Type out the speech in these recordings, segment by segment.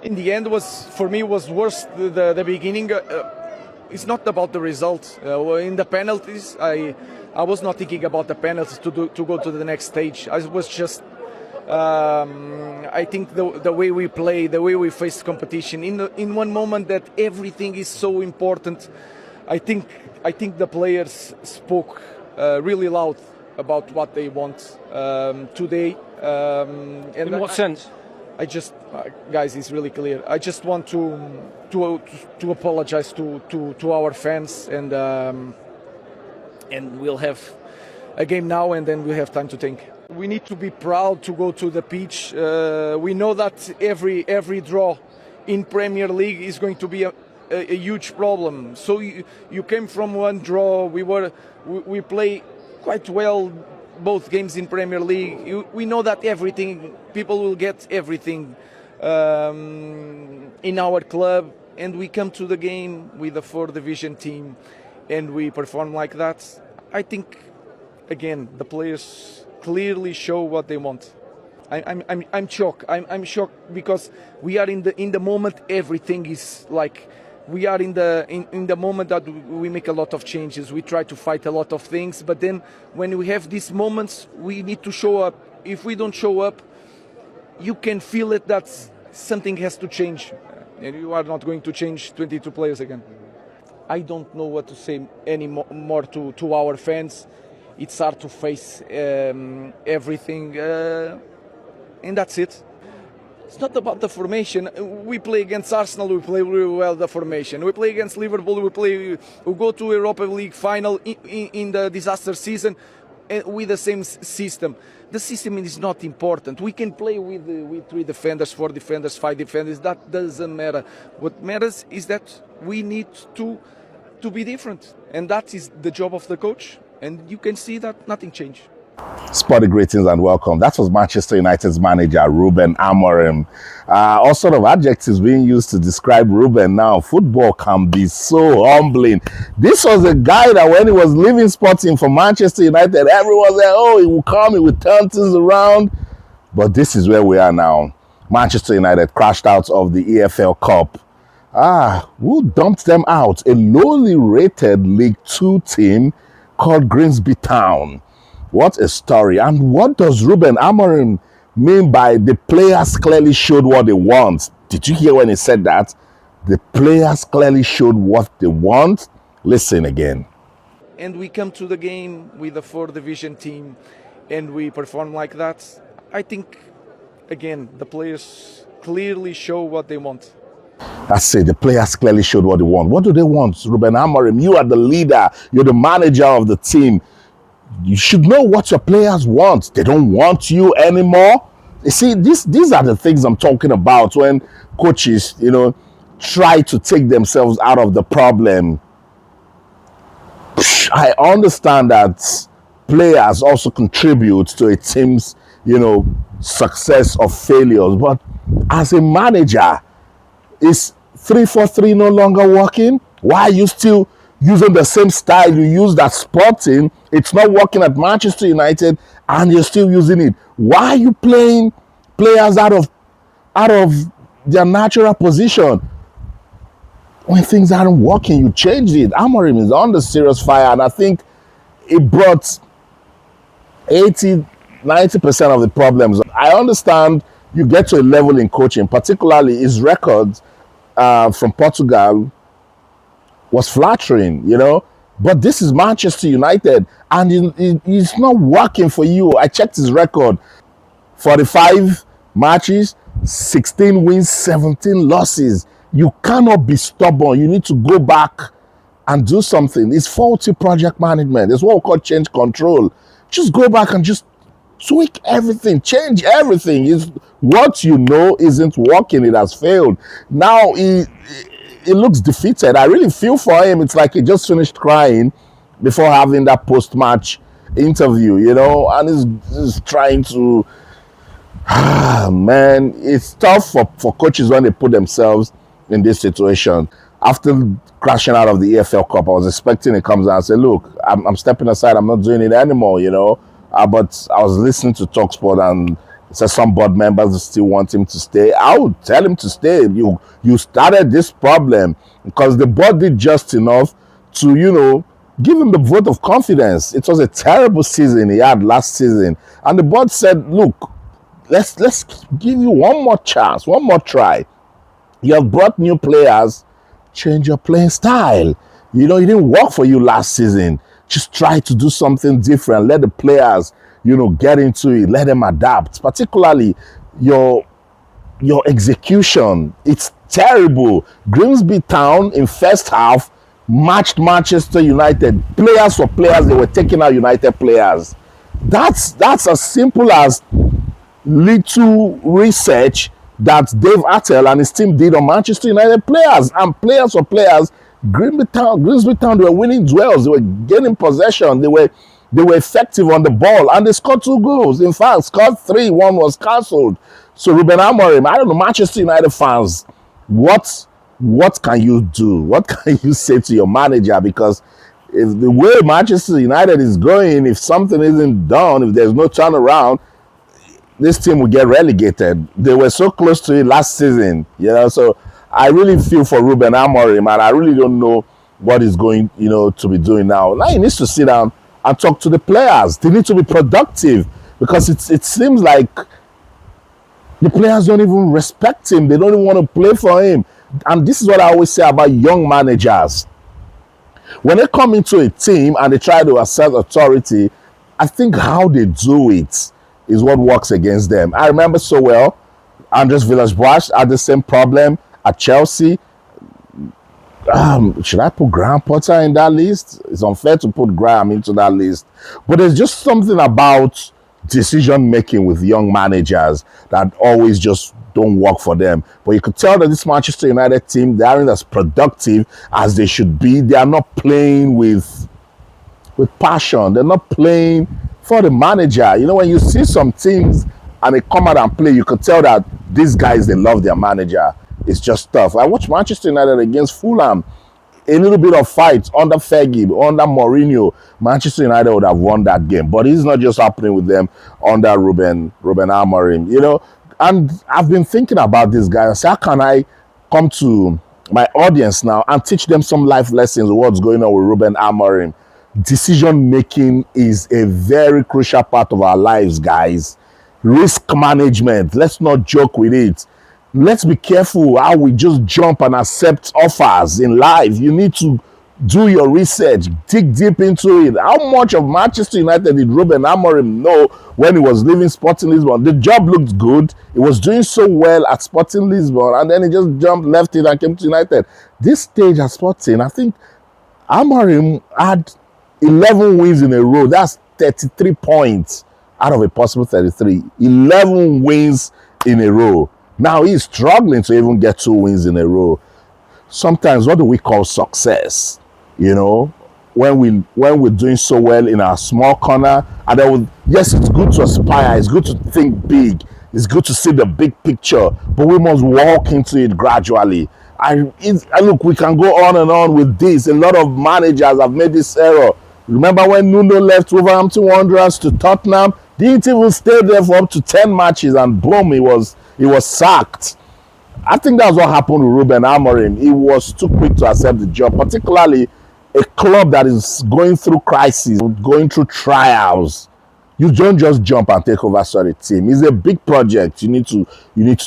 In the end, was for me was worse. The beginning. It's not about the result. In the penalties, I was not thinking about the penalties to go to the next stage. I was just. I think the way we play, the way we face competition, in one moment that everything is so important. I think the players spoke really loud about what they want today. In what sense? I just, guys, it's really clear. I just want to apologize to our fans, and we'll have a game now, and then we'll have time to think. We need to be proud to go to the pitch. We know that every draw in Premier League is going to be a huge problem. So you came from one draw. We play quite well both games in Premier League. We know that people will get everything in our club, and we come to the game with a 4th division team, and we perform like that. I think, again, the players clearly show what they want. I'm shocked. I'm shocked because we are in the moment. Everything is like. We are in the moment that we make a lot of changes. We try to fight a lot of things, but then when we have these moments, we need to show up. If we don't show up, you can feel it that something has to change, and you are not going to change 22 players again. I don't know what to say anymore to our fans. It's hard to face everything, and that's it. It's not about the formation. We play against Arsenal, we play really well the formation. We play against Liverpool, we go to Europa League final in the disaster season with the same system. The system is not important. We can play with 3 defenders, 4 defenders, 5 defenders. That doesn't matter. What matters is that we need to be different. And that is the job of the coach. And you can see that nothing changed. Sporty greetings and welcome. That was Manchester United's manager, Ruben Amorim. All sort of adjectives being used to describe Ruben now. Football can be so humbling. This was a guy that when he was leaving Sporting for Manchester United, everyone said, oh, he will come, he will turn things around. But this is where we are now. Manchester United crashed out of the EFL Cup. Who dumped them out? A lowly rated League 2 team called Grimsby Town. What a story. And what does Ruben Amorim mean by the players clearly showed what they want? Did you hear when he said that? The players clearly showed what they want. Listen again. And we come to the game with a 4th division team, and we perform like that. I think, again, the players clearly show what they want. I say the players clearly showed what they want. What do they want, Ruben Amorim? You are the leader. You're the manager of the team. You should know what your players want. They don't want you anymore. You see, these are the things I'm talking about when coaches, try to take themselves out of the problem. I understand that players also contribute to a team's, success or failures. But as a manager, is 3-4-3 no longer working? Why are you still using the same style you used at Sporting? It's not working at Manchester United, and you're still using it. Why are you playing players out of their natural position? When things aren't working, you change it. Amorim is under serious fire, and I think it brought 80-90% of the problems. I understand you get to a level in coaching, particularly his record from Portugal was flattering, but this is Manchester United, and it's not working for you. I checked his record: 45 matches, 16 wins, 17 losses. You cannot be stubborn. You need to go back and do something. It's faulty project management. It's what we call change control. Just go back and just tweak everything, change everything. It's what you know isn't working. It has failed. Now he looks defeated. I really feel for him. It's like he just finished crying before having that post-match interview, and he's trying to. Man, it's tough for coaches when they put themselves in this situation. After crashing out of the EFL Cup, I was expecting he comes out and say, look, I'm stepping aside. I'm not doing it anymore, but I was listening to TalkSport, and So some board members still want him to stay. I would tell him to stay. You started this problem, because the board did just enough to, give him the vote of confidence. It was a terrible season he had last season. And the board said, look, let's give you one more chance, one more try. You have brought new players, change your playing style. It didn't work for you last season. Just try to do something different. Let the players, get into it. Let them adapt. Particularly your execution. It's terrible. Grimsby Town in first half matched Manchester United. Players for players, they were taking out United players. That's as simple as little research that Dave Attell and his team did on Manchester United players. And players for players, Grimsby Town, they were winning duels. They were getting possession. They were effective on the ball, and they scored 2 goals. In fact, scored 3. 1 was cancelled. So Ruben Amorim, I don't know, Manchester United fans, what can you do? What can you say to your manager? Because if the way Manchester United is going, if something isn't done, if there's no turnaround, this team will get relegated. They were so close to it last season, So I really feel for Ruben Amorim, and I really don't know what he's going, to be doing now. Now he needs to sit down and talk to the players. They need to be productive, because it seems like the players don't even respect him. They don't even want to play for him. And this is what I always say about young managers. When they come into a team and they try to assert authority, I think how they do it is what works against them. I remember so well, Andres Villas-Boas had the same problem at Chelsea. Should I put Graham Potter in that list? It's unfair to put Graham into that list. But there's just something about decision making with young managers that always just don't work for them. But you could tell that this Manchester United team, they aren't as productive as they should be. They are not playing with passion. They're not playing for the manager. When you see some teams and they come out and play, you could tell that these guys, they love their manager. It's just tough. I watched Manchester United against Fulham. A little bit of fight under Fergie, under Mourinho, Manchester United would have won that game. But it's not just happening with them under Ruben Amorim, And I've been thinking about this guy. So how can I come to my audience now and teach them some life lessons of what's going on with Ruben Amorim? Decision making is a very crucial part of our lives, guys. Risk management. Let's not joke with it. Let's be careful how we just jump and accept offers in life. You need to do your research, dig deep into it. How much of Manchester United did Ruben Amorim know when he was leaving Sporting Lisbon? The job looked good. He was doing so well at Sporting Lisbon, and then he just jumped, left it, and came to United. This stage at Sporting, I think Amorim had 11 wins in a row. That's 33 points out of a possible 33. 11 wins in a row. Now he's struggling to even get 2 wins in a row. Sometimes, what do we call success? When we're doing so well in our small corner, and then yes, it's good to aspire, it's good to think big, it's good to see the big picture, but we must walk into it gradually. Look, we can go on and on with this. A lot of managers have made this error. Remember when Nuno left Wolverhampton Wanderers to Tottenham? Didn't even stay there for up to 10 matches, and boom, he was sacked. I think that's what happened with Ruben Amorim. He was too quick to accept the job, particularly a club that is going through crisis, going through trials. You don't just jump and take over such a team. It's a big project. You need to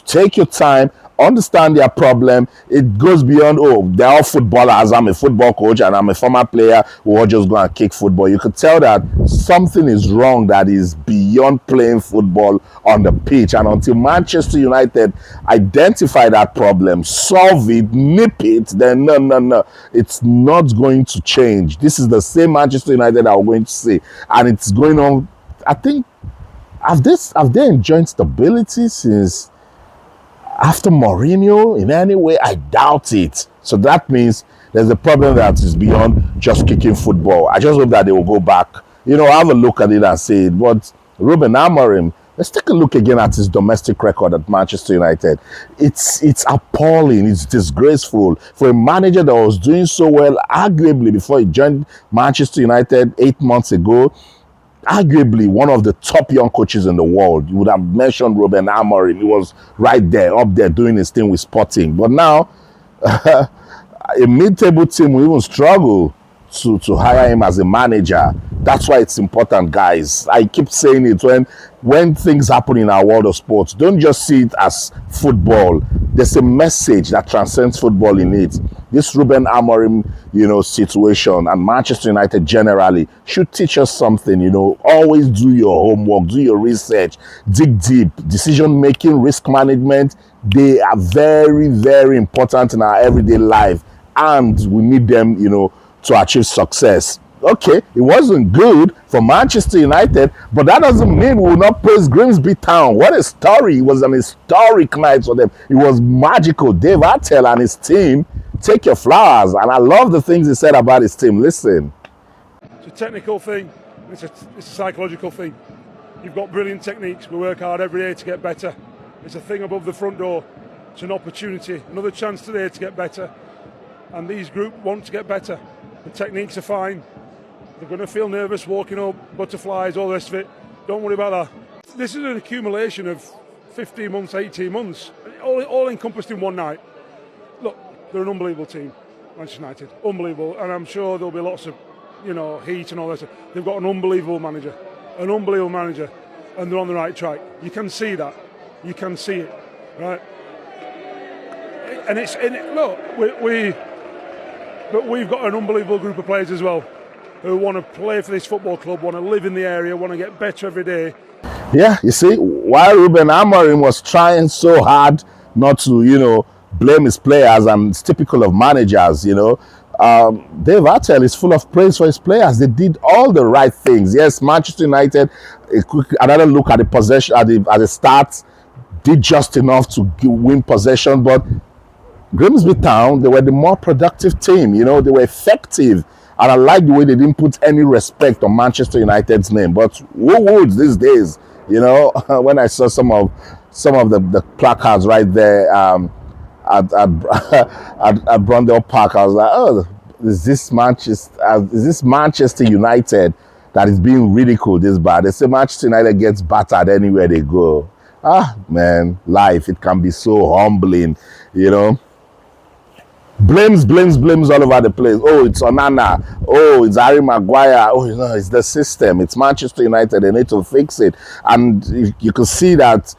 take your time, understand their problem. It goes beyond, they're all footballers. I'm a football coach and I'm a former player. We're all just going to kick football. You could tell that something is wrong that is beyond playing football on the pitch. And until Manchester United identify that problem, solve it, nip it, then no. It's not going to change. This is the same Manchester United that we're going to see. And it's going on. I think, have they enjoyed stability since after Mourinho in any way? I doubt it. So that means there's a problem that is beyond just kicking football. I just hope that they will go back, have a look at it and say it. But Ruben Amorim, let's take a look again at his domestic record at Manchester United. It's appalling. It's disgraceful for a manager that was doing so well, arguably before he joined Manchester United 8 months ago. arguably one of the top young coaches in the world. You would have mentioned Ruben Amorim. He was right there, up there, doing his thing with Sporting. But now, a mid-table team will even struggle to hire him as a manager. That's why it's important, guys. I keep saying it when things happen in our world of sports, don't just see it as football. There's a message that transcends football in it. This Ruben Amorim, situation, and Manchester United generally should teach us something. Always do your homework, do your research, dig deep. Decision making, risk management, they are very, very important in our everyday life, and we need them, to achieve success. Okay, it wasn't good for Manchester United, but that doesn't mean we will not praise Grimsby Town. What a story. It was an historic night for them. It was magical. Dave Attell and his team, take your flowers. And I love the things he said about his team. Listen. It's a technical thing. It's a psychological thing. You've got brilliant techniques. We work hard every day to get better. It's a thing above the front door. It's an opportunity, another chance today to get better. And these group want to get better. The techniques are fine. They're going to feel nervous walking up, butterflies, all the rest of it. Don't worry about that. This is an accumulation of 15 months, 18 months, all encompassed in one night. Look, they're an unbelievable team, Manchester United. Unbelievable. And I'm sure there'll be lots of, heat and all that. They've got an unbelievable manager. And they're on the right track. You can see that. You can see it, right? But we've got an unbelievable group of players as well who want to play for this football club, want to live in the area, want to get better every day. Yeah, you see, while Ruben Amorim was trying so hard not to, blame his players, and it's typical of managers, Dave Attell is full of praise for his players. They did all the right things. Yes, Manchester United, another look at the possession, at the stats, did just enough to win possession, but Grimsby Town, they were the more productive team. They were effective. And I like the way they didn't put any respect on Manchester United's name. But who would these days? When I saw some of the placards right there at Brundle Park, I was like, oh, is this Manchester United that is being ridiculed this bad? They say Manchester United gets battered anywhere they go. Man, life, it can be so humbling, Blames all over the place. Oh, it's Onana. Oh, it's Harry Maguire. Oh, it's the system. It's Manchester United. They need to fix it. And you can see that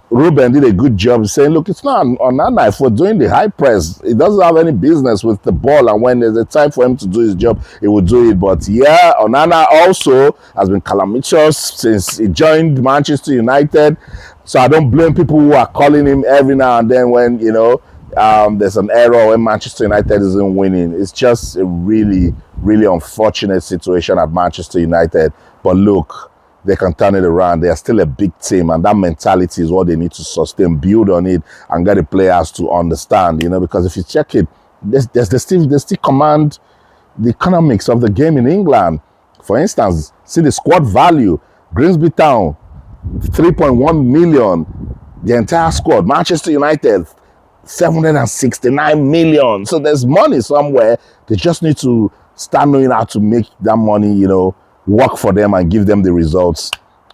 Ruben did a good job saying, look, it's not Onana. If we're doing the high press, he doesn't have any business with the ball. And when there's a time for him to do his job, he will do it. But yeah, Onana also has been calamitous since he joined Manchester United. So I don't blame people who are calling him every now and then when, there's an error when Manchester United isn't winning. It's just a really, really unfortunate situation at Manchester United. But look, they can turn it around. They are still a big team, and that mentality is what they need to sustain, build on it, and get the players to understand. Because if you check it, they still command the economics of the game in England. For instance, see the squad value. Grimsby Town, 3.1 million. The entire squad. Manchester United, 769 million. So there's money somewhere. They just need to start knowing how to make that money, work for them and give them the results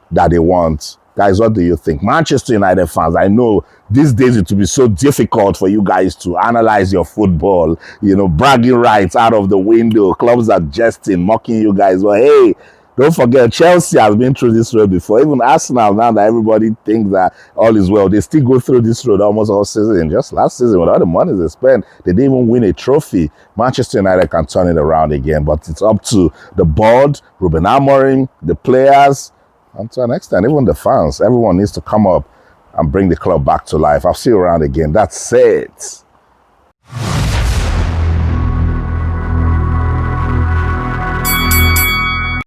that they want. Guys, what do you think? Manchester United fans, I know these days it will be so difficult for you guys to analyze your football, bragging rights out of the window, clubs are jesting, mocking you guys. But hey, don't forget, Chelsea has been through this road before. Even Arsenal, now that everybody thinks that all is well, they still go through this road almost all season. Just last season, with all the money they spent, they didn't even win a trophy. Manchester United can turn it around again, but it's up to the board, Ruben Amorim, the players, until next time, even the fans. Everyone needs to come up and bring the club back to life. I'll see you around again. That's it.